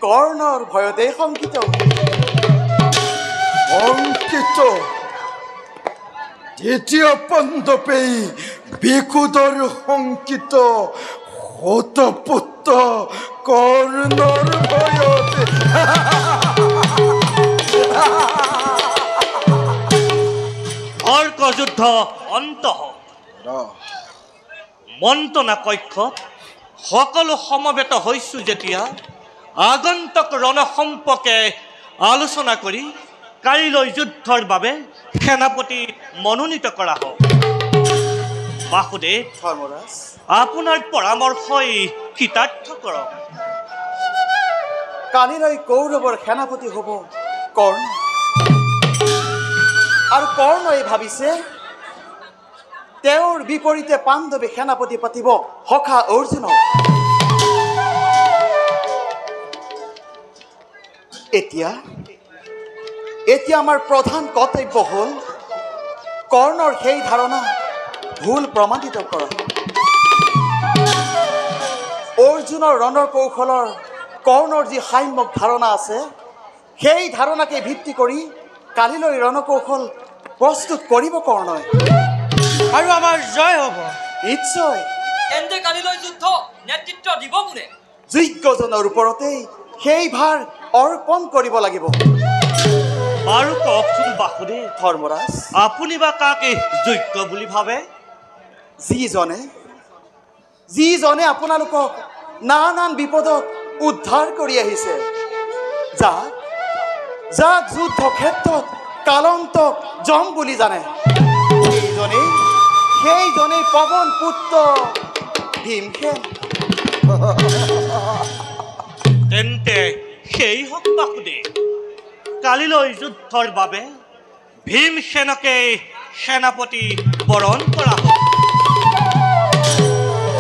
কৰ্ণৰ ভয়তে শংকিত দ্বিতীয় পাণ্ডৱেই বিকুদৰ শংকিত শতপুত্ৰ কৰ্ণৰ ভয়তে অৰ্কযুদ্ধ অন্ত মন্ত্ৰণা কক্ষত সকলো সমবেত হৈছোঁ যেতিয়া আগন্তুক ৰণ সম্পৰ্কে আলোচনা কৰি কাইলৈ যুদ্ধৰ বাবে সেনাপতি মনোনীত কৰা হওক বাসুদেৱ ধৰ্মৰাজ আপোনাৰ পৰামৰ্শই কৃতাৰ্থ কৰক কালিলৈ কৌৰৱৰ সেনাপতি হ'ব কৰ্ণ আৰু কৰ্ণই ভাবিছে তেওঁৰ বিপৰীতে পাণ্ডৱে সেনাপতি পাতিব সখা অৰ্জুনক এতিয়া আমাৰ প্ৰধান কৰ্তব্য হ'ল কৰ্ণৰ সেই ধাৰণা ভুল প্ৰমাণিত কৰা অৰ্জুনৰ ৰণৰ কৌশলৰ কৰ্ণৰ যি সাম্যক ধাৰণা আছে সেই ধাৰণাকে ভিত্তি কৰি কালিলৈ ৰণকৌশল প্ৰস্তুত কৰিব কৰ্ণই আৰু আমাৰ জয় হ'ব নিশ্চয় তেন্তে কালিলৈ যুদ্ধ নেতৃত্ব দিব কোনে যোগ্যজনৰ ওপৰতেই সেই ভাৰ অৰ্পণ কৰিব লাগিব আৰু কওকচোন বাসুদেৱ ধৰ্মৰাজ আপুনি বা কাকে যোগ্য বুলি ভাবে যিজনে আপোনালোকক নানান বিপদত উদ্ধাৰ কৰি আহিছে যাক যুদ্ধ ক্ষেত্ৰত কালন্তক জম বুলি জানে সেইজনেই পৱন পুত্ৰ ভীমসেন তেন্তে সেই হওক বাসুদেৱ কালিলৈ যুদ্ধৰ বাবে ভীমসেনকে সেনাপতি বৰণ কৰা হওক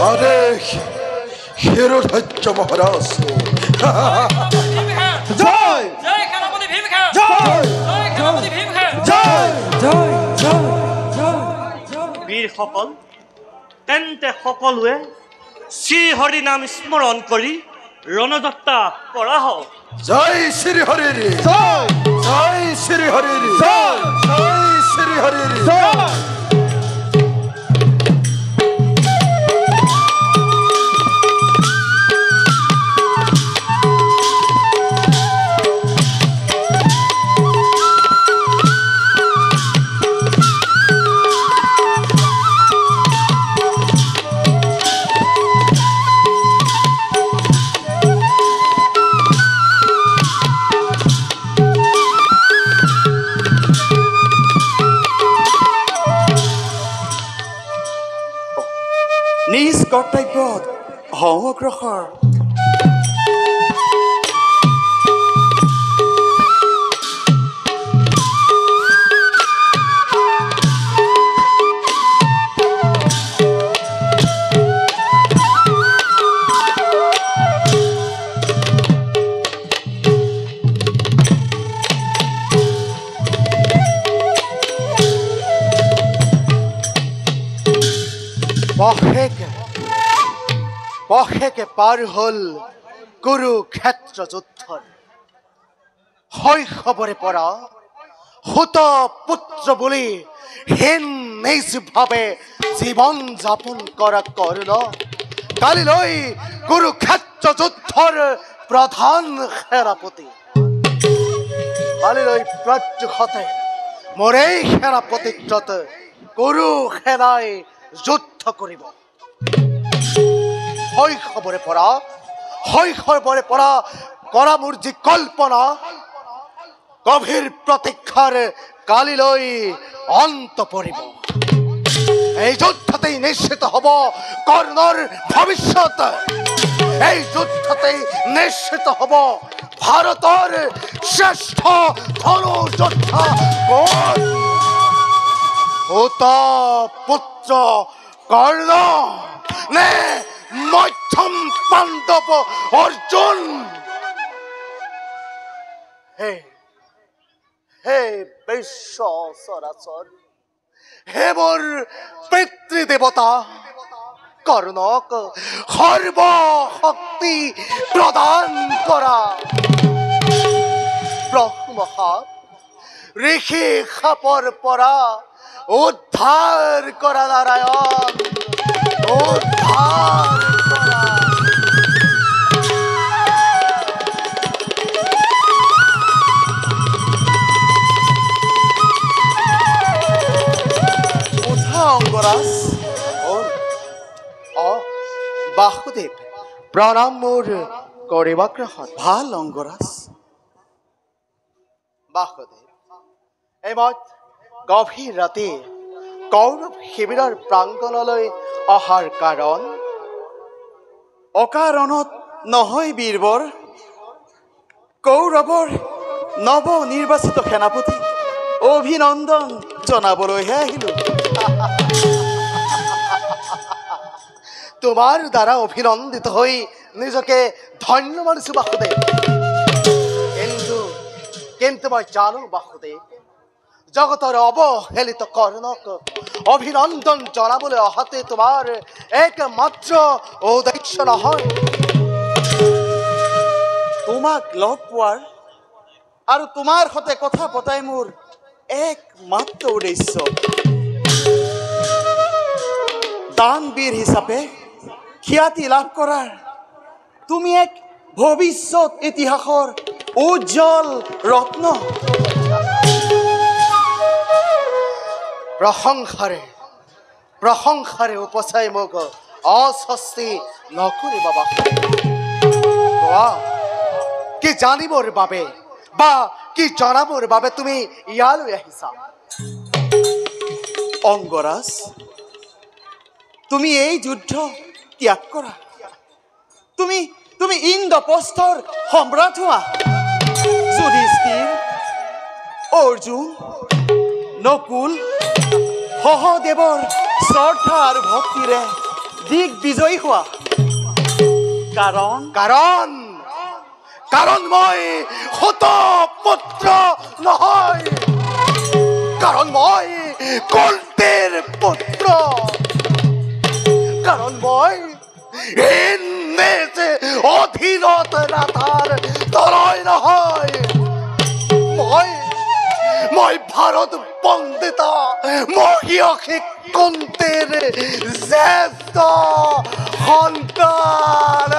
আদেশ শিৰোধাৰ্য মহাৰাজ জয় জয় সেনাপতি ভীমসেন জয় জয় সেনাপতি ভীমসেন জয় বীৰসকল, তেন্তে সকলোৱে শ্ৰী হৰি নাম স্মৰণ কৰি ৰণযাত্ৰা কৰা হওক। জয় শ্ৰী হৰি, জয় জয় শ্ৰী হৰি, জয় জয় শ্ৰী হৰি। জয় নিজ কৰ্তব্যত হওঁ অগ্ৰসৰ। পশেকে পাৰ হ'ল কুৰুক্ষেত্ৰ যুদ্ধৰ। শৈশৱৰে পৰা সুত পুত্ৰ বুলি হীন নিজভাৱে জীৱন যাপন কৰা কৰ্ণ কালিলৈ কুৰুক্ষেত্ৰ যুদ্ধৰ প্ৰধান সেনাপতি। কালিলৈ প্ৰত্যুষতে মোৰ এই সেনাপতিত্বত কুৰু সেনাই যুদ্ধ কৰিব। শৈশৱৰে পৰা কৰা মোৰ যি কল্পনা, গভীৰ প্ৰতীক্ষাৰ কালিলৈ অন্ত পৰিব। এই যুদ্ধতেই নিশ্চিত হ'ব কৰ্ণৰ ভৱিষ্যত। এই যুদ্ধতেই নিশ্চিত হ'ব ভাৰতৰ শ্ৰেষ্ঠ ধনুৰ্যোদ্ধা কোন। সুত পুত্ৰ কৰ্ণ নে মধ্যম পাণ্ডৱ অৰ্জুন? হে বিশ্ব চৰাচৰ, হে মোৰ পিতৃদেৱতা, কৰ্ণক সৰ্বশক্তি প্ৰদান কৰা। ব্ৰহ্মশাপ ঋষি সাপৰ পৰা উদ্ধাৰ কৰা নাৰায়ণ, উদ্ধাৰ কৰা। অংগৰাজ। বাসুদেৱ, প্ৰণাম মোৰ কৰিব গ্ৰহণ। ভাল অংগৰাজ। বাসুদেৱ, মই গভীৰ ৰাতি কৌৰৱ শিবিৰৰ প্ৰাংগণলৈ অহাৰ কাৰণ? অকাৰণত নহয় বীৰবৰ, কৌৰৱৰ নৱ নিৰ্বাচিত সেনাপতি অভিনন্দন জনাবলৈহে আহিলো। তোমাৰ দ্বাৰা অভিনন্দিত হৈ নিজকে ধন্য মানিছো বাসুদেৱ। কিন্তু মই জানো বাসুদেৱ, জগতৰ অৱহেলিত কৰ্ণক অভিনন্দন জনাবলৈ অহাতে তোমাৰ একমাত্ৰ উদ্দেশ্য নহয়। তোমাক লগ পোৱাৰ আৰু তোমাৰ সৈতে কথা পতাই মোৰ একমাত্ৰ উদ্দেশ্য। দানবীৰ হিচাপে খ্যাতি লাভ কৰাৰ তুমি এক ভৱিষ্যত ইতিহাসৰ উজ্জ্বল ৰত্ন। প্ৰশংসাৰে উপচাই মোক অস্বস্তি নকৰিবা বাসুদেৱ। কি জানিবৰ বাবে বা কি জনাবৰ বাবে তুমি ইয়ালৈ আহিছা? অংগৰাজ, তুমি এই যুদ্ধ ত্যাগ কৰা। তুমি ইন্দ্ৰপ্ৰস্থৰ সম্ৰাট হোৱা। যুধিষ্ঠিৰ, অৰ্জুন, নকুল, সহদেৱৰ শ্ৰদ্ধা আৰু ভক্তিৰে দিগ্বিজয়ী হোৱা। কাৰণ মই সুত পুত্ৰ নহয়, কাৰণ মই কুন্তীৰ পুত্ৰ। অধীনত ৰাধাৰ তৰাই নহয়। মই ভাৰত বন্দিতা মহিয়সী কুন্তীৰ জ্যেষ্ঠ সন্তান।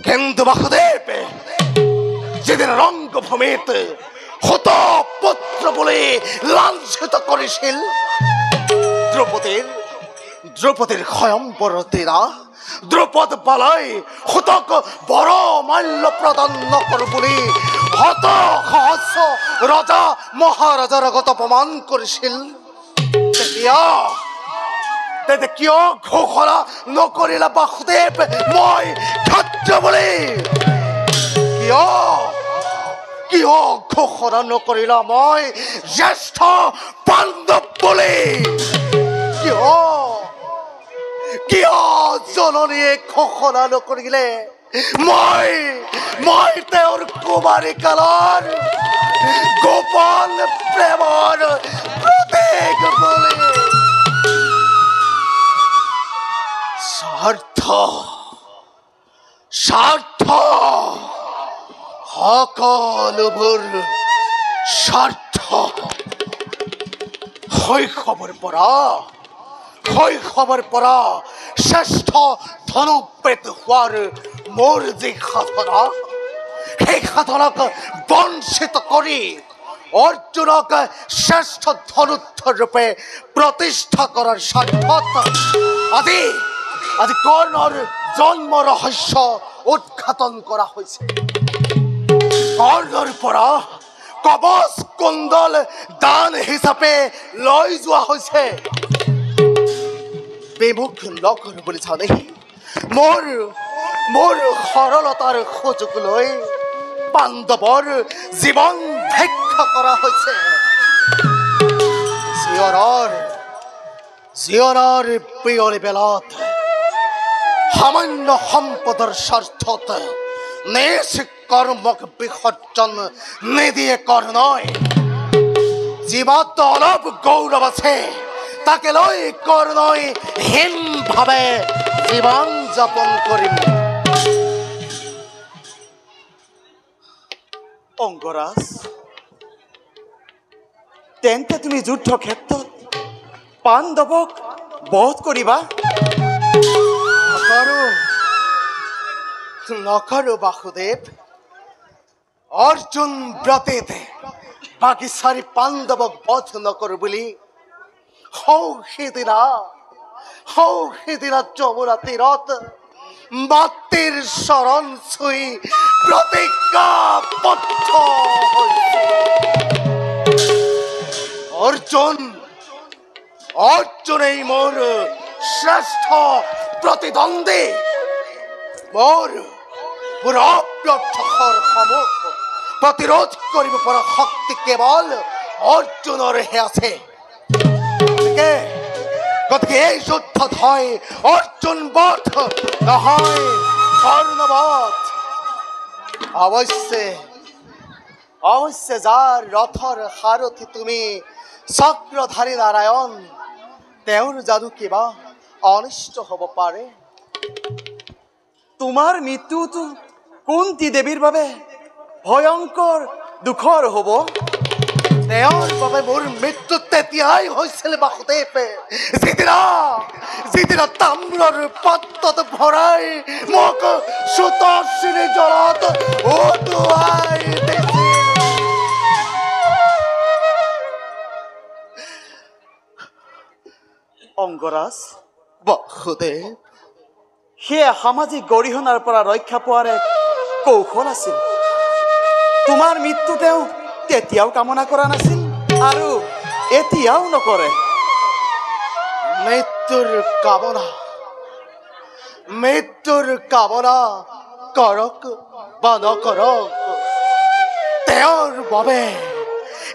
কিন্তু বাসুদেৱ যেদিন ৰংগভূমিত হত পুত্ৰ বুলি লাঞ্ছিত কৰিছিল দ্ৰৌপদীৰ স্বয়ম্বৰৰ দিনা দ্ৰৌপদ বালাই হতক বৰ মাল্য প্ৰদান নকৰো বুলি হত সহস্ৰ ৰজা মহাৰাজাৰ আগত অপমান কৰিছিল। তেতিয়া কিয় ঘোষণা নকৰিলা বাসুদেৱ মই ক্ষত্ৰিয় বুলি? কিয় ঘোষণা নকৰিলা মই জ্যেষ্ঠ পাণ্ডৱ বুলি? কিয় জননীয়ে ঘোষণা নকৰিলে মই তেওঁৰ কুমাৰী কালৰ গোপন প্ৰেমৰ প্ৰতীক বুলি? স্বাৰ্থ সকলোবোৰ স্বাৰ্থ। শৈশৱৰ পৰা শ্ৰেষ্ঠ ধনুৰ্বেদ হোৱাৰ মোৰ যি সাধনা, সেই সাধনাক বঞ্চিত কৰি অৰ্জুনক শ্ৰেষ্ঠ ধনুৰ্ধৰ ৰূপে প্ৰতিষ্ঠা কৰাৰ স্বাৰ্থত আজি কৰ্ণৰ জন্ম ৰহস্য উদ্ঘাটন কৰা হৈছে। কৰ্ণৰ পৰা কবচ কুণ্ডল দান হিচাপে লৈ যোৱা হৈছে। বিমুখ নকৰো বুলি জানি মোৰ সৰলতাৰ সুযোগ লৈ পাণ্ডৱৰ জীৱন ভিক্ষা কৰা হৈছে। জীৱনৰ পিয়লি বেলত সামান্য সম্পদৰ স্বাৰ্থত নিজ কৰ্মক বিসৰ্জন নিদিয়ে কৰ্ণই। যিমাত্ৰ অলপ গৌৰৱ আছে তাকে লৈ কৰ্ণই হীনভাৱে জীৱন যাপন কৰিম। অংগৰাজ, তেন্তে তুমি যুদ্ধ ক্ষেত্ৰত পাণ্ডৱক বধ কৰিবা? নকৰো বাসুদেৱ। অৰ্জুন ব্ৰতেত বাকী 4 পাণ্ডৱক বধ নকৰো বুলি সৌসিদিনা যমুনা তীৰত মাতৃৰ চৰণ চুই প্ৰতিজ্ঞাবদ্ধ অৰ্জুনেই মোৰ শ্ৰেষ্ঠ প্ৰতিদ্বন্দ্বী। মোৰ অব্যৰ্থৰ সমূহ প্ৰতিৰোধ কৰিব পৰা শক্তি কেৱল অৰ্জুনৰহে আছে। গতিকে এই যুদ্ধত হয় অৰ্জুন বধ, নহয় কৰ্ণবধ। অৱশ্যে যাৰ ৰথৰ সাৰথি তুমি চক্ৰধাৰী নাৰায়ণ, তেওঁৰ যাদু কিবা অনিষ্ট হ'ব পাৰে। তোমাৰ মৃত্যুটো কুন্তী দেৱীৰ বাবে ভয়ংকৰ দুখৰ হ'ব। তেওঁৰ বাবে মোৰ মৃত্যু তেতিয়াই হৈছিল বাসুদেৱ, যিদিনা তাম্ৰৰ পাত্ৰত ভৰাই মোক সুতশ্ৰী জলত উটুৱাই দিছিল। অংগৰাজ, বাসুদেৱ, সেয়া সামাজিক গৰিহণাৰ পৰা ৰক্ষা পোৱাৰ এক কৌশল আছিল। তোমাৰ মৃত্যু তেওঁ তেতিয়াও কামনা কৰা নাছিল আৰু এতিয়াও নকৰে। মৃত্যুৰ কামনা কৰক বা নকৰক, তেওঁৰ বাবে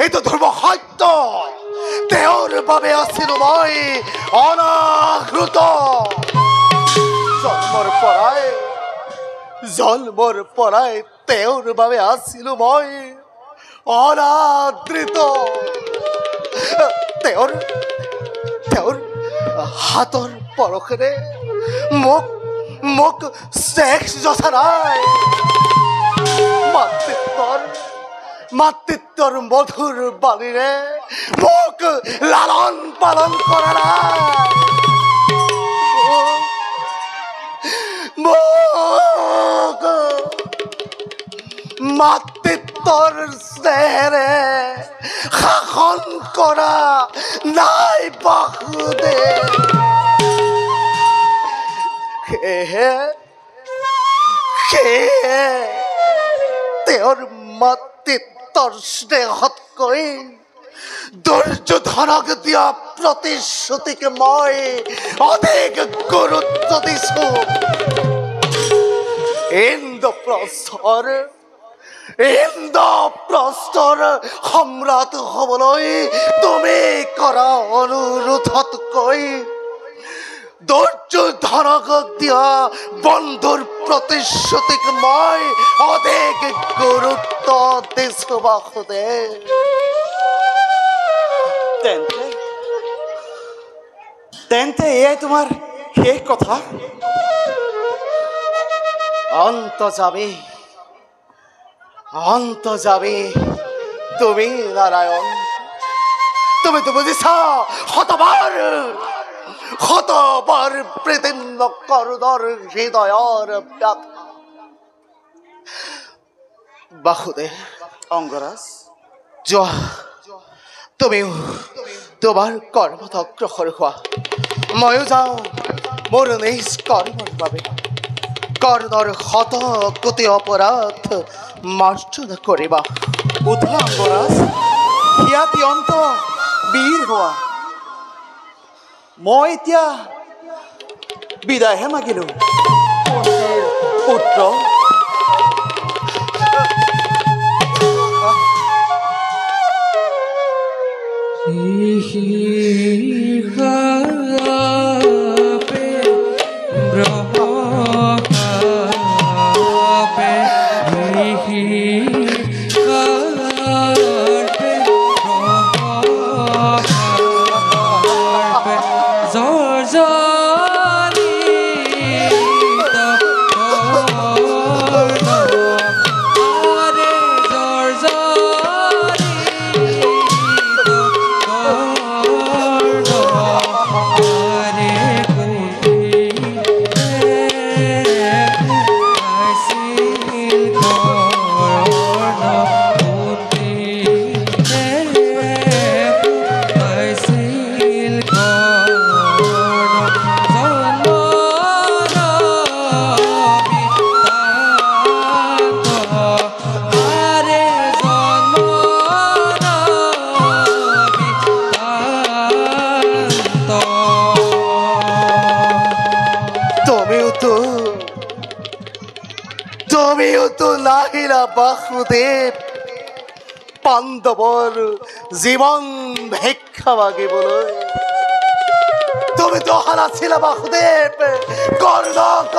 এইটো ধ্ৰুৱ সত্য। তেওঁৰ বাবে আছিলো মই অনাহৃত। জন্মৰ পৰাই তেওঁৰ বাবে আছিলো মই অনাদৃত। তেওঁৰ তেওঁৰ হাতৰ পৰশেৰে মোক মোক শেষ যথাৰাই মাতৃত্বৰ মধুৰ বাণীৰে মোক লালন পালন কৰা নাই মোক মাতৃত্বৰ স্নেহেৰে শাসন কৰা নাই বাসুদেৱ সেয়েহে তেওঁৰ মাতৃত্বৰ স্নেহতকৈ দুৰ্যোধনক দিয়া প্ৰতিশ্ৰুতিকে মই অধিক গুৰুত্ব দিছো ইন্দ্ৰপ্ৰস্থৰ সম্ৰাট হ'বলৈ তুমি কৰা অনুৰোধতকৈ দুৰ্যোধনক দিয়া বন্ধুৰ প্ৰতিশ্ৰুতিক মই অধিক গুৰুত্ব দিছো বাসুদেৱ তেন্তে এয়াই তোমাৰ শেষ কথা অন্ত যাবি তুমি নাৰায়ণ তুমি তো বুঝিছা শতবাৰ প্ৰেতীৰ্ণ কৰুণৰ হৃদয়ৰ ব্যথা বাসুদেৱ অংগৰাজ যোৱা তুমিও তোমাৰ কৰ্মত অগ্ৰসৰ হোৱা ময়ো যাওঁ মোৰ নিজ কৰ্মৰ বাবে কৰ্ণৰ শত কোটি অপৰাধ মাৰ্জনা কৰিবা উঠা অংগৰাজ সিয়াতি অন্ত বীৰ হোৱা মই এতিয়া বিদায়হে মাগিলো পুত্ৰ বাসুদেৱ পাণ্ডৱৰ জীৱন ভিক্ষা মাগিবলৈ তুমি দহা নাছিলা বাসুদেৱ কৰ্ণক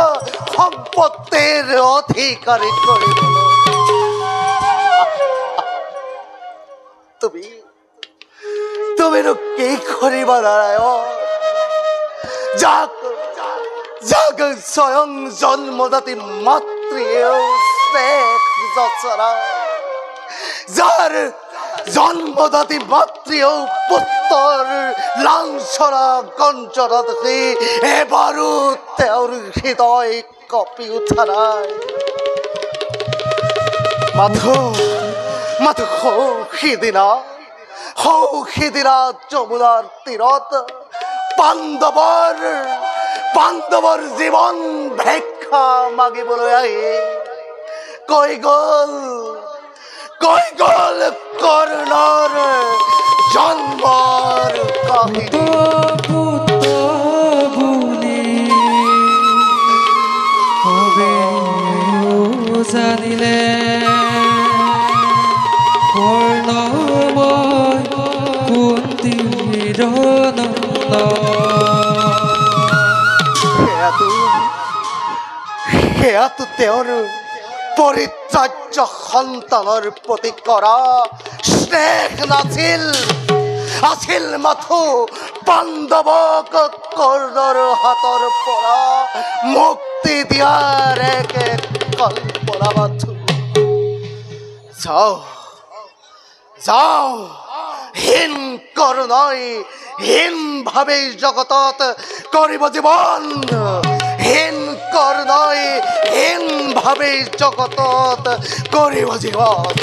সম্পত্তিৰ অধিকাৰী কৰিবলৈ তুমিনো কি কৰিবা নাৰায়ণ যাক স্বয়ং জন্মদাতী মাতৃয়েও যাৰ জন্মদাতী মাতৃও পুত্ৰৰ লাঞ্ছনা গঞ্জনা দেখি এবাৰো তেওঁৰ হৃদয় কঁপি উঠা নাই মাথো সিদিনা যমুনাৰ তীৰত পাণ্ডৱৰ জীৱন ভিক্ষা মাগিবলৈ আহি কৈ গল কৰ্ণৰ জন্মৰ কাহিনী জানিলে কৰ্ণময় কুন্তীৰ নন্দ সেয়াতো তেওঁৰ পৰিত্যাজ্য সন্তানৰ প্ৰতি কৰা স্নেহ নাছিল আছিল মাথো পাণ্ডৱক কৰ্ণৰ হাতৰ পৰা মুক্তি দিয়াৰ এক কল্পনা মাথো। যাওঁ যাওঁ, হীন কৰ্ণই হীনভাৱে জগতত কৰিব জীৱন, হীন কৰ্ণই হীনভাৱে জগতত কৰিব জীৱন।